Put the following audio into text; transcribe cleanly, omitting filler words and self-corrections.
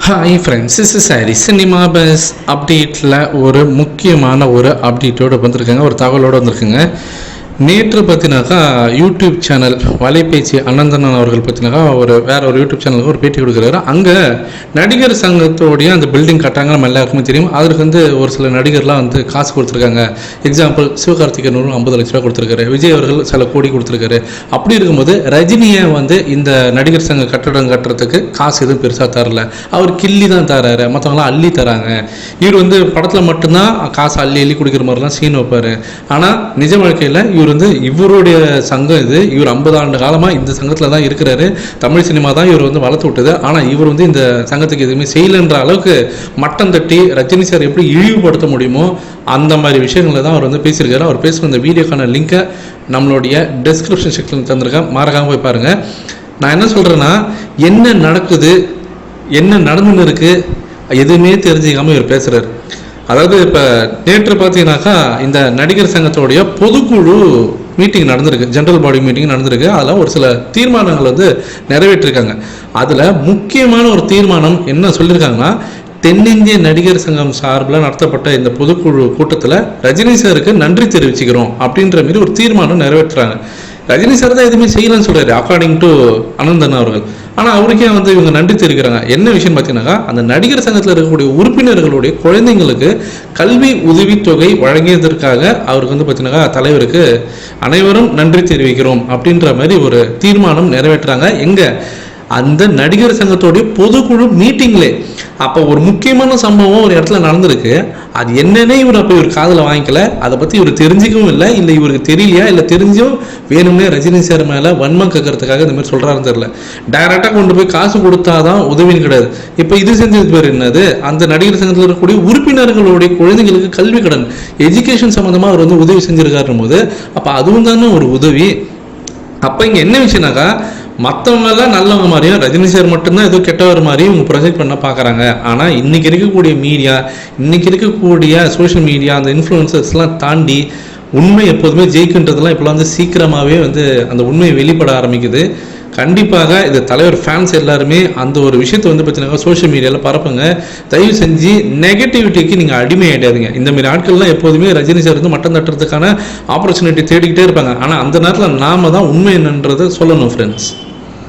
Hi friends, is sorry cinema bus அப்டேட்டில் ஒரு முக்கியமான ஒரு அப்டேட்டோடு வந்திருக்காங்க, ஒரு தகவலோடு வந்திருக்குங்க. நேற்று பார்த்தினாக்கா யூடியூப் சேனல் வலைபேச்சு அனந்தனன் அவர்கள் பார்த்தினாக்கா வேற ஒரு யூடியூப் சேனலுக்கு ஒரு பேட்டி கொடுக்குறாரு. அங்கே நடிகர் சங்கத்தோடைய அந்த பில்டிங் கட்டாங்க நம்ம எல்லாருக்குமே தெரியும். அதற்கு ஒரு சில நடிகர்லாம் காசு கொடுத்துருக்காங்க. எக்ஸாம்பிள் சிவகார்த்திகேயன் 50 லட்ச ரூபா கொடுத்துருக்காரு, விஜய் அவர்கள் சில கோடி கொடுத்துருக்காரு. அப்படி இருக்கும்போது ரஜினியை இந்த நடிகர் சங்க கட்டடம் கட்டுறதுக்கு காசு எதுவும் பெருசாக தரல, அவர் கிள்ளி தான் தராரு, மற்றவங்களாம் அள்ளி தராங்க. இவர் படத்தில் மட்டும்தான் காசு அள்ளி அள்ளி குடிக்கிற மாதிரிலாம் சீன் வைப்பார். ஆனால் நிஜ வாழ்க்கையில் இவருடைய சங்கம் இது. இவர் 50 ஆண்டு காலமாக இந்த சங்கத்தில் தான் இருக்கிறாரு. தமிழ் சினிமா தான் இவர் வளர்த்து விட்டது. ஆனால் இவர் இந்த சங்கத்துக்கு எதுவுமே செய்யலைன்ற அளவுக்கு மட்டம் தட்டி ரஜினி சார் எப்படி இழிவுபடுத்த முடியுமோ அந்த மாதிரி விஷயங்களை தான் அவர் பேசியிருக்காரு. அவர் பேசுகிற இந்த வீடியோக்கான லிங்கை நம்மளுடைய டெஸ்கிரிப்ஷன் செக்ஷனில் தந்திருக்கேன், மறக்காமல் போய் பாருங்கள். நான் என்ன சொல்கிறேன்னா, என்ன நடக்குது, என்ன நடந்துன்னு இருக்குது எதுவுமே தெரிஞ்சுக்காமல் இவர் பேசுகிறார். அதாவது இப்போ நேற்று பார்த்தீங்கன்னாக்கா இந்த நடிகர் சங்கத்தோடைய பொதுக்குழு மீட்டிங் நடந்திருக்கு, ஜென்ரல் பாடி மீட்டிங் நடந்திருக்கு. அதில் ஒரு சில தீர்மானங்கள் நிறைவேற்றிருக்காங்க. அதில் முக்கியமான ஒரு தீர்மானம் என்ன சொல்லியிருக்காங்கன்னா, தென்னிந்திய நடிகர் சங்கம் சார்பில் நடத்தப்பட்ட இந்த பொதுக்குழு கூட்டத்தில் ரஜினி சாருக்கு நன்றி தெரிவிச்சுக்கிறோம் அப்படின்ற மாதிரி ஒரு தீர்மானம் நிறைவேற்றுறாங்க. ரஜினி சார் தான் எதுவுமே செய்யலன்னு சொல்கிறாரு அக்கார்டிங் டு அனந்தன் அவர்கள். ஆனால் அவருக்கே இவங்க நன்றி தெரிவிக்கிறாங்க. என்ன விஷயம் பார்த்தீங்கன்னாக்கா, அந்த நடிகர் சங்கத்தில் இருக்கக்கூடிய உறுப்பினர்களுடைய குழந்தைங்களுக்கு கல்வி உதவித்தொகை வழங்கியதற்காக அவருக்கு பார்த்தீங்கன்னாக்கா தலைவருக்கு அனைவரும் நன்றி தெரிவிக்கிறோம் அப்படின்ற மாதிரி ஒரு தீர்மானம் நிறைவேற்றுறாங்க. எங்கே? அந்த நடிகர் சங்கத்தோடைய பொதுக்குழு மீட்டிங்லே. அப்போ ஒரு முக்கியமான சம்பவம் ஒரு இடத்துல நடந்திருக்கு. அது என்னன்னே இவர் காதில் வாங்கிக்கல, அதை பற்றி இவர் தெரிஞ்சிக்கவும் இல்லை இவருக்கு தெரியலையா, இல்லை தெரிஞ்சும் வேணும்னே ரஜினி சார் மேலே வன்மம் கேட்கறதுக்காக இந்த மாதிரி சொல்கிறாருன்னு தெரியல. டைரெக்டாக கொண்டு போய் காசு கொடுத்தாதான் உதவின்னு கிடையாது. இப்போ இது செஞ்சது பேர் என்னது, அந்த நடிகர் சங்கத்தில் இருக்கக்கூடிய உறுப்பினர்களுடைய குழந்தைங்களுக்கு கல்வி கடன் எஜுகேஷன் சம்மந்தமாக அவர் உதவி செஞ்சிருக்காருன்னு போது அப்போ அதுவும் தானே ஒரு உதவி. அப்போ இங்கே என்ன விஷயம்னாக்கா, மற்றவங்கெல்லாம் நல்லவங்க மாதிரியும் ரஜினி சார் மட்டும்தான் ஏதோ கெட்டவர் மாதிரியும் இவங்க ப்ரொஜெக்ட் பண்ண பார்க்குறாங்க. ஆனால் இன்றைக்கி இருக்கக்கூடிய மீடியா, இன்றைக்கி இருக்கக்கூடிய சோஷியல் மீடியா, அந்த இன்ஃப்ளூயன்சர்ஸ்லாம் தாண்டி உண்மை எப்போதுமே ஜெயிக்கின்றதெல்லாம் இப்போலாம் சீக்கிரமாகவே அந்த உண்மையை வெளிப்பட ஆரம்பிக்குது. கண்டிப்பாக இது தலைவர் ஃபேன்ஸ் எல்லாருமே அந்த ஒரு விஷயத்தை பார்த்தீங்கன்னா சோஷியல் மீடியாவில் பரப்புங்க. தயவு செஞ்சு நெகட்டிவிட்டிக்கு நீங்கள் அடிமை ஆகிடாதீங்க. இந்தமாரி ஆட்கள்லாம் எப்போதுமே ரஜினி சார் மட்டம் தட்டுறதுக்கான ஆப்பர்ச்சுனிட்டி தேடிக்கிட்டே இருப்பாங்க. ஆனால் அந்த நேரத்தில் நாம தான் உண்மை என்னன்றதை சொல்லணும் ஃப்ரெண்ட்ஸ்.